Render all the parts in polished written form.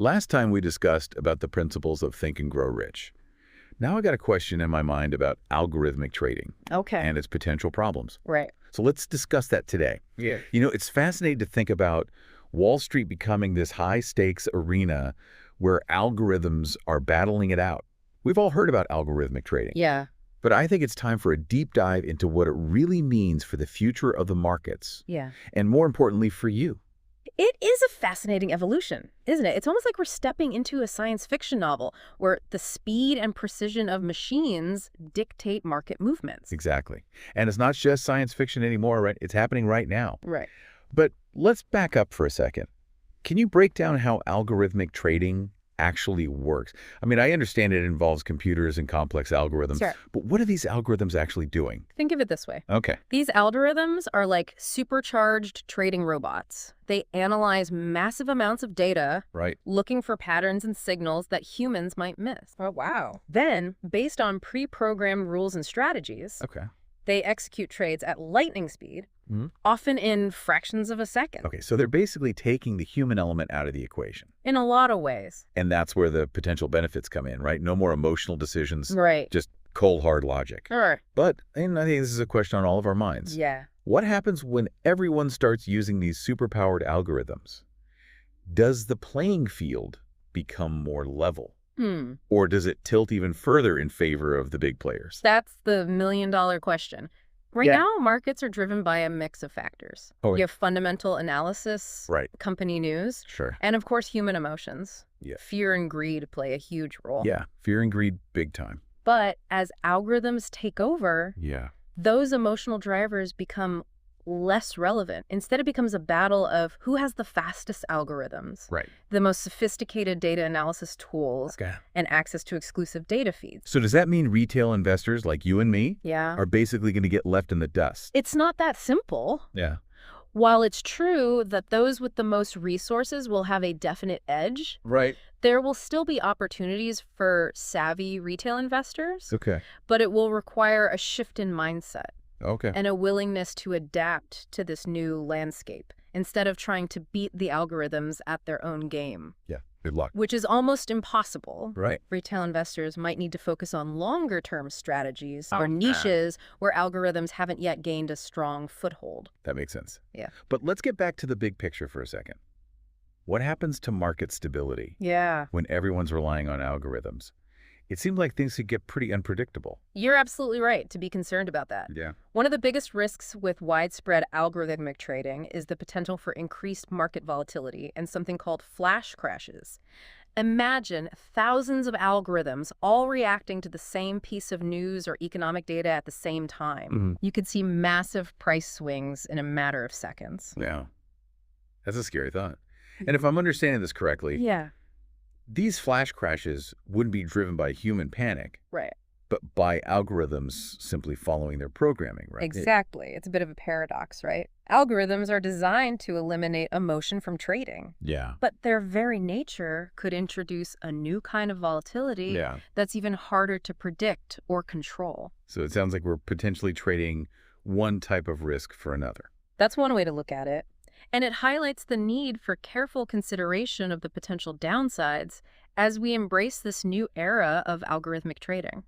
Last time we discussed about the principles of Think and Grow Rich. Now I got a question in my mind about algorithmic trading Okay. and its potential problems. Right. So let's discuss that today. Yeah. It's fascinating to think about Wall Street becoming this high-stakes arena where algorithms are battling it out. We've all heard about algorithmic trading. Yeah. But I think it's time for a deep dive into what it really means for the future of the markets. Yeah. And more importantly, for you. It is a fascinating evolution, isn't it? It's almost like we're stepping into a science fiction novel where the speed and precision of machines dictate market movements. Exactly. And it's not just science fiction anymore, right? It's happening right now. Right. But let's back up for a second. Can you break down how algorithmic trading actually works? I mean, I understand it involves computers and complex algorithms, Sure. but what are these algorithms actually doing? Think of it this way. Okay. These algorithms are like supercharged trading robots. They analyze massive amounts of data, Right. looking for patterns and signals that humans might miss. Oh, wow. Then, based on pre-programmed rules and strategies, Okay. they execute trades at lightning speed, Mhm. often in fractions of a second. Okay, so they're basically taking the human element out of the equation. In a lot of ways. And that's where the potential benefits come in, right? No more emotional decisions, Right. just cold, hard logic. Sure. But and I think this is a question on all of our minds. Yeah. What happens when everyone starts using these superpowered algorithms? Does the playing field become more level? Or does it tilt even further in favor of the big players? That's the million-dollar question. Right Yeah. now, markets are driven by a mix of factors. Oh, You have fundamental analysis, Right. company news, Sure. and of course, human emotions. Yeah. Fear and greed play a huge role. Yeah. Fear and greed, big time. But as algorithms take over, Yeah. those emotional drivers become less relevant. Instead, it becomes a battle of who has the fastest algorithms, Right. the most sophisticated data analysis tools, Okay. and access to exclusive data feeds. So does that mean retail investors like you and me Yeah. are basically going to get left in the dust? It's not that simple. Yeah. While it's true that those with the most resources will have a definite edge, Right. there will still be opportunities for savvy retail investors, Okay. but it will require a shift in mindset Okay. and a willingness to adapt to this new landscape instead of trying to beat the algorithms at their own game, Yeah. Good luck. which is almost impossible. Right. Retail investors might need to focus on longer-term strategies or Okay. niches where algorithms haven't yet gained a strong foothold. That makes sense. Yeah. But let's get back to the big picture for a second. What happens to market stability Yeah. when everyone's relying on algorithms? It seems like things could get pretty unpredictable. You're absolutely right to be concerned about that. Yeah. One of the biggest risks with widespread algorithmic trading is the potential for increased market volatility and something called flash crashes. Imagine thousands of algorithms all reacting to the same piece of news or economic data at the same time. Mhm. You could see massive price swings in a matter of seconds. Yeah. That's a scary thought. And if I'm understanding this correctly, Yeah, these flash crashes wouldn't be driven by human panic, right. but by algorithms simply following their programming, right? Exactly. It's a bit of a paradox, right? Algorithms are designed to eliminate emotion from trading. Yeah. But their very nature could introduce a new kind of volatility Yeah. that's even harder to predict or control. So it sounds like we're potentially trading one type of risk for another. That's one way to look at it. And it highlights the need for careful consideration of the potential downsides as we embrace this new era of algorithmic trading.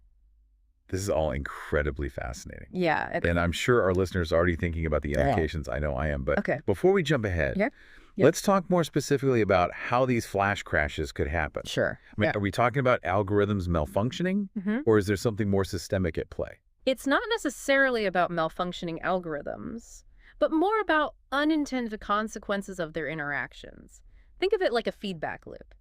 This is all incredibly fascinating. Yeah. And I'm sure our listeners are already thinking about the implications. I know I am. But Okay. before we jump ahead, Yeah. let's talk more specifically about how these flash crashes could happen. Sure. I mean, are we talking about algorithms malfunctioning, or is there something more systemic at play? It's not necessarily about malfunctioning algorithms, but more about unintended consequences of their interactions. Think of it like a feedback loop.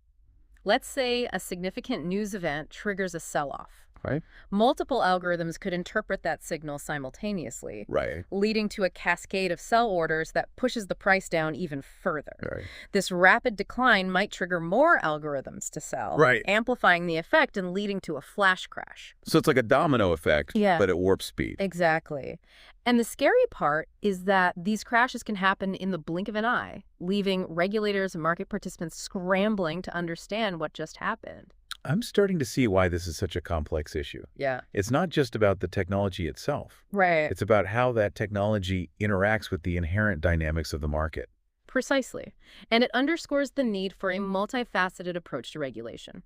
Let's say a significant news event triggers a sell-off. Right. Multiple algorithms could interpret that signal simultaneously, Right. leading to a cascade of sell orders that pushes the price down even further. Right. This rapid decline might trigger more algorithms to sell, Right. amplifying the effect and leading to a flash crash. So it's like a domino effect, Yeah. but at warp speed. Exactly. And the scary part is that these crashes can happen in the blink of an eye, leaving regulators and market participants scrambling to understand what just happened. I'm starting to see why this is such a complex issue. Yeah. It's not just about the technology itself. Right. It's about how that technology interacts with the inherent dynamics of the market. Precisely. And it underscores the need for a multifaceted approach to regulation.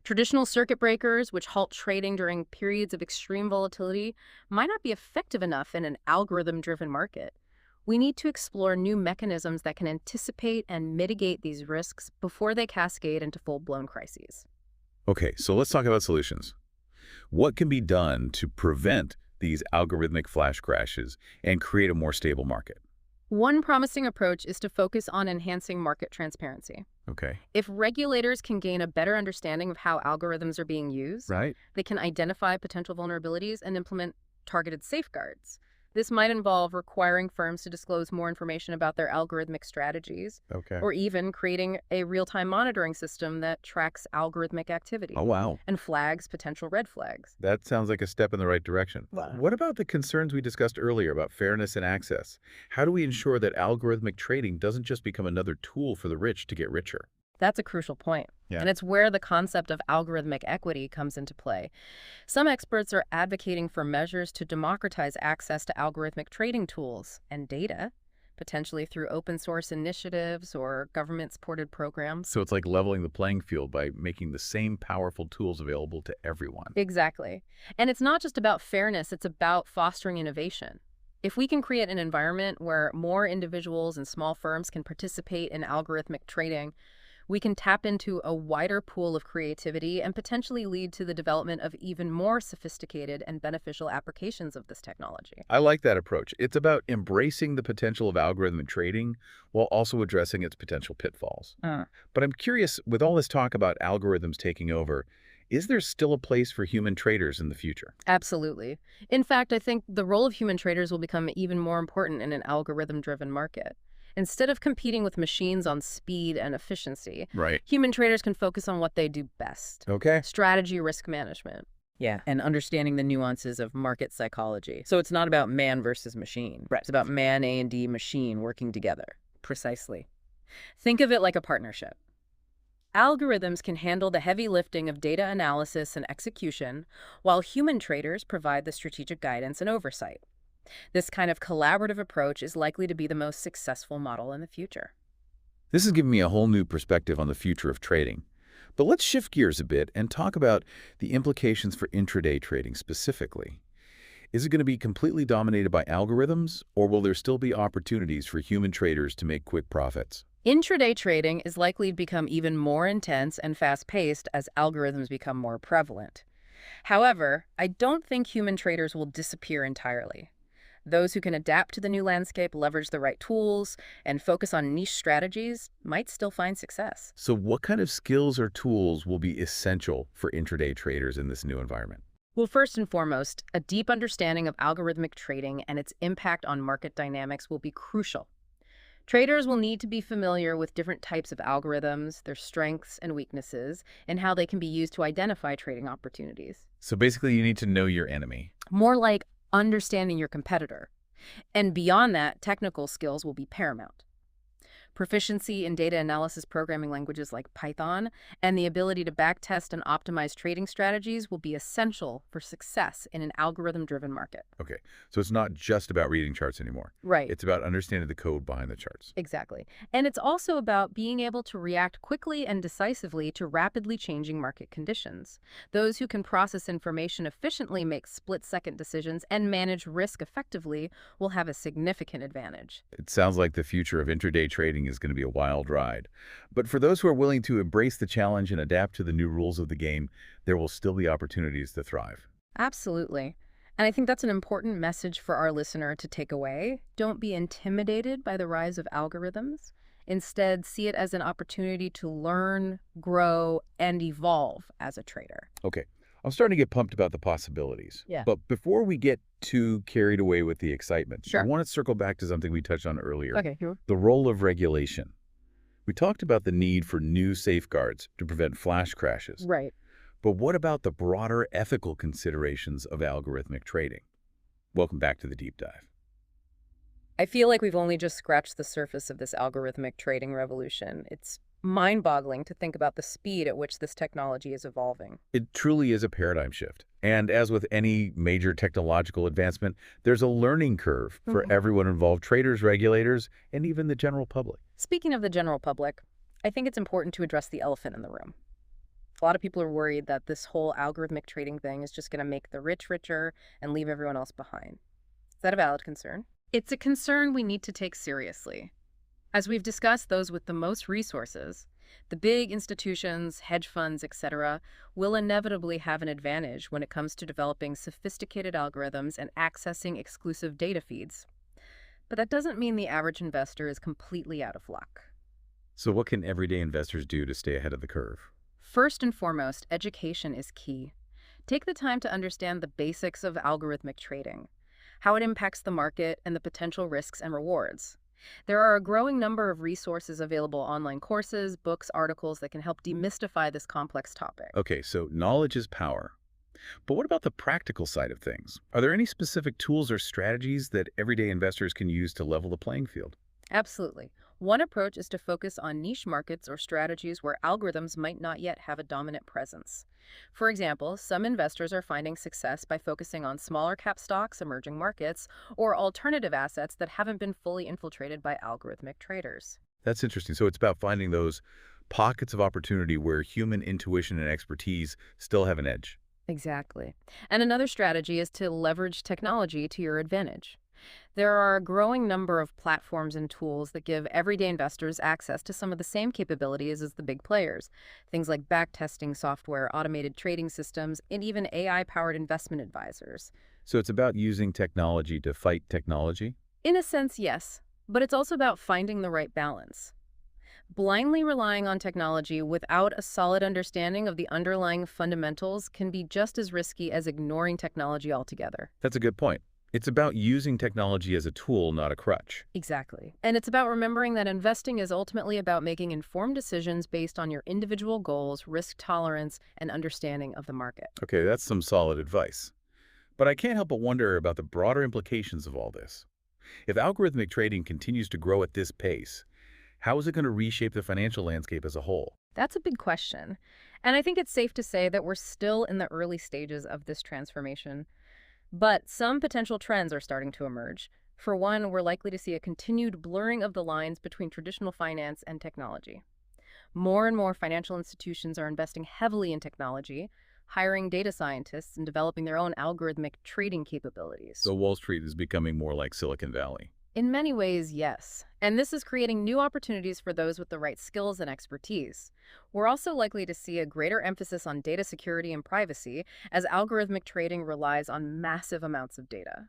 Traditional circuit breakers, which halt trading during periods of extreme volatility, might not be effective enough in an algorithm-driven market. We need to explore new mechanisms that can anticipate and mitigate these risks before they cascade into full-blown crises. Okay, so let's talk about solutions. What can be done to prevent these algorithmic flash crashes and create a more stable market? One promising approach is to focus on enhancing market transparency. Okay. If regulators can gain a better understanding of how algorithms are being used, Right. they can identify potential vulnerabilities and implement targeted safeguards. This might involve requiring firms to disclose more information about their algorithmic strategies, Okay. or even creating a real-time monitoring system that tracks algorithmic activity Oh, wow. and flags potential red flags. That sounds like a step in the right direction. Wow. What about the concerns we discussed earlier about fairness and access? How do we ensure that algorithmic trading doesn't just become another tool for the rich to get richer? That's a crucial point. Yeah. And it's where the concept of algorithmic equity comes into play. Some experts are advocating for measures to democratize access to algorithmic trading tools and data, potentially through open source initiatives or government-supported programs. So it's like leveling the playing field by making the same powerful tools available to everyone. Exactly. And it's not just about fairness, it's about fostering innovation. If we can create an environment where more individuals and small firms can participate in algorithmic trading, we can tap into a wider pool of creativity and potentially lead to the development of even more sophisticated and beneficial applications of this technology. I like that approach. It's about embracing the potential of algorithmic trading while also addressing its potential pitfalls. But I'm curious, with all this talk about algorithms taking over, is there still a place for human traders in the future? Absolutely. In fact, I think the role of human traders will become even more important in an algorithm-driven market. Instead of competing with machines on speed and efficiency, Right. human traders can focus on what they do best: Okay. strategy, risk management. Yeah, and understanding the nuances of market psychology. So it's not about man versus machine. Right. It's about man, A&D, machine working together. Precisely. Think of it like a partnership. Algorithms can handle the heavy lifting of data analysis and execution, while human traders provide the strategic guidance and oversight. This kind of collaborative approach is likely to be the most successful model in the future. This has given me a whole new perspective on the future of trading. But let's shift gears a bit and talk about the implications for intraday trading specifically. Is it going to be completely dominated by algorithms, or will there still be opportunities for human traders to make quick profits? Intraday trading is likely to become even more intense and fast-paced as algorithms become more prevalent. However, I don't think human traders will disappear entirely. Those who can adapt to the new landscape, leverage the right tools, and focus on niche strategies might still find success. So what kind of skills or tools will be essential for intraday traders in this new environment? Well, first and foremost, a deep understanding of algorithmic trading and its impact on market dynamics will be crucial. Traders will need to be familiar with different types of algorithms, their strengths and weaknesses, and how they can be used to identify trading opportunities. So basically, you need to know your enemy. More like understanding your competitor. And beyond that, technical skills will be paramount. Proficiency in data analysis programming languages like Python and the ability to backtest and optimize trading strategies will be essential for success in an algorithm-driven market. Okay, so it's not just about reading charts anymore. Right. It's about understanding the code behind the charts. Exactly. And it's also about being able to react quickly and decisively to rapidly changing market conditions. Those who can process information efficiently, make split-second decisions, and manage risk effectively will have a significant advantage. It sounds like the future of intraday trading is going to be a wild ride. But for those who are willing to embrace the challenge and adapt to the new rules of the game, there will still be opportunities to thrive. Absolutely. And I think that's an important message for our listener to take away. Don't be intimidated by the rise of algorithms. Instead, see it as an opportunity to learn, grow, and evolve as a trader. Okay, I'm starting to get pumped about the possibilities. Yeah. But before we get too carried away with the excitement, Sure. I want to circle back to something we touched on earlier. Okay, here. The role of regulation. We talked about the need for new safeguards to prevent flash crashes. Right. But what about the broader ethical considerations of algorithmic trading? Welcome back to the deep dive. I feel like we've only just scratched the surface of this algorithmic trading revolution. It's mind-boggling to think about the speed at which this technology is evolving. It truly is a paradigm shift. And as with any major technological advancement, there's a learning curve for everyone involved, traders, regulators, and even the general public. Speaking of the general public, I think it's important to address the elephant in the room. A lot of people are worried that this whole algorithmic trading thing is just going to make the rich richer and leave everyone else behind. Is that a valid concern? It's a concern we need to take seriously. As we've discussed, those with the most resources, the big institutions, hedge funds, etc., will inevitably have an advantage when it comes to developing sophisticated algorithms and accessing exclusive data feeds. But that doesn't mean the average investor is completely out of luck. So what can everyday investors do to stay ahead of the curve? First and foremost, education is key. Take the time to understand the basics of algorithmic trading, how it impacts the market, and the potential risks and rewards. There are a growing number of resources available, online courses, books, articles that can help demystify this complex topic. Okay, so knowledge is power. But what about the practical side of things? Are there any specific tools or strategies that everyday investors can use to level the playing field? Absolutely. One approach is to focus on niche markets or strategies where algorithms might not yet have a dominant presence. For example, some investors are finding success by focusing on smaller cap stocks, emerging markets, or alternative assets that haven't been fully infiltrated by algorithmic traders. That's interesting. So it's about finding those pockets of opportunity where human intuition and expertise still have an edge. Exactly. And another strategy is to leverage technology to your advantage. There are a growing number of platforms and tools that give everyday investors access to some of the same capabilities as the big players. Things like backtesting software, automated trading systems, and even AI-powered investment advisors. So it's about using technology to fight technology? In a sense, yes. But it's also about finding the right balance. Blindly relying on technology without a solid understanding of the underlying fundamentals can be just as risky as ignoring technology altogether. That's a good point. It's about using technology as a tool, not a crutch. Exactly. And it's about remembering that investing is ultimately about making informed decisions based on your individual goals, risk tolerance, and understanding of the market. Okay, that's some solid advice. But I can't help but wonder about the broader implications of all this. If algorithmic trading continues to grow at this pace, how is it going to reshape the financial landscape as a whole? That's a big question. And I think it's safe to say that we're still in the early stages of this transformation. But some potential trends are starting to emerge. For one, we're likely to see a continued blurring of the lines between traditional finance and technology. More and more financial institutions are investing heavily in technology, hiring data scientists and developing their own algorithmic trading capabilities. So Wall Street is becoming more like Silicon Valley. In many ways, yes. And this is creating new opportunities for those with the right skills and expertise. We're also likely to see a greater emphasis on data security and privacy as algorithmic trading relies on massive amounts of data.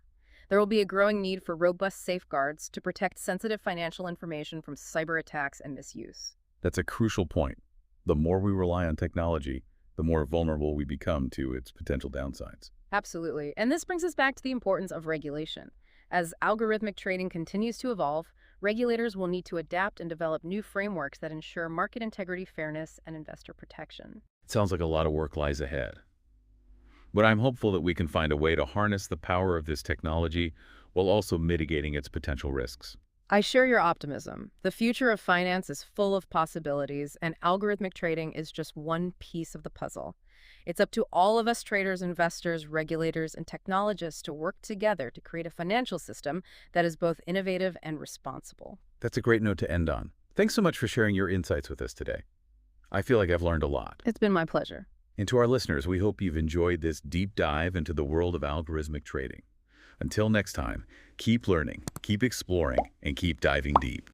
There will be a growing need for robust safeguards to protect sensitive financial information from cyber attacks and misuse. That's a crucial point. The more we rely on technology, the more vulnerable we become to its potential downsides. Absolutely. And this brings us back to the importance of regulation. As algorithmic trading continues to evolve, regulators will need to adapt and develop new frameworks that ensure market integrity, fairness, and investor protection. It sounds like a lot of work lies ahead. But I'm hopeful that we can find a way to harness the power of this technology while also mitigating its potential risks. I share your optimism. The future of finance is full of possibilities, and algorithmic trading is just one piece of the puzzle. It's up to all of us traders, investors, regulators, and technologists to work together to create a financial system that is both innovative and responsible. That's a great note to end on. Thanks so much for sharing your insights with us today. I feel like I've learned a lot. It's been my pleasure. And to our listeners, we hope you've enjoyed this deep dive into the world of algorithmic trading. Until next time, keep learning, keep exploring, and keep diving deep.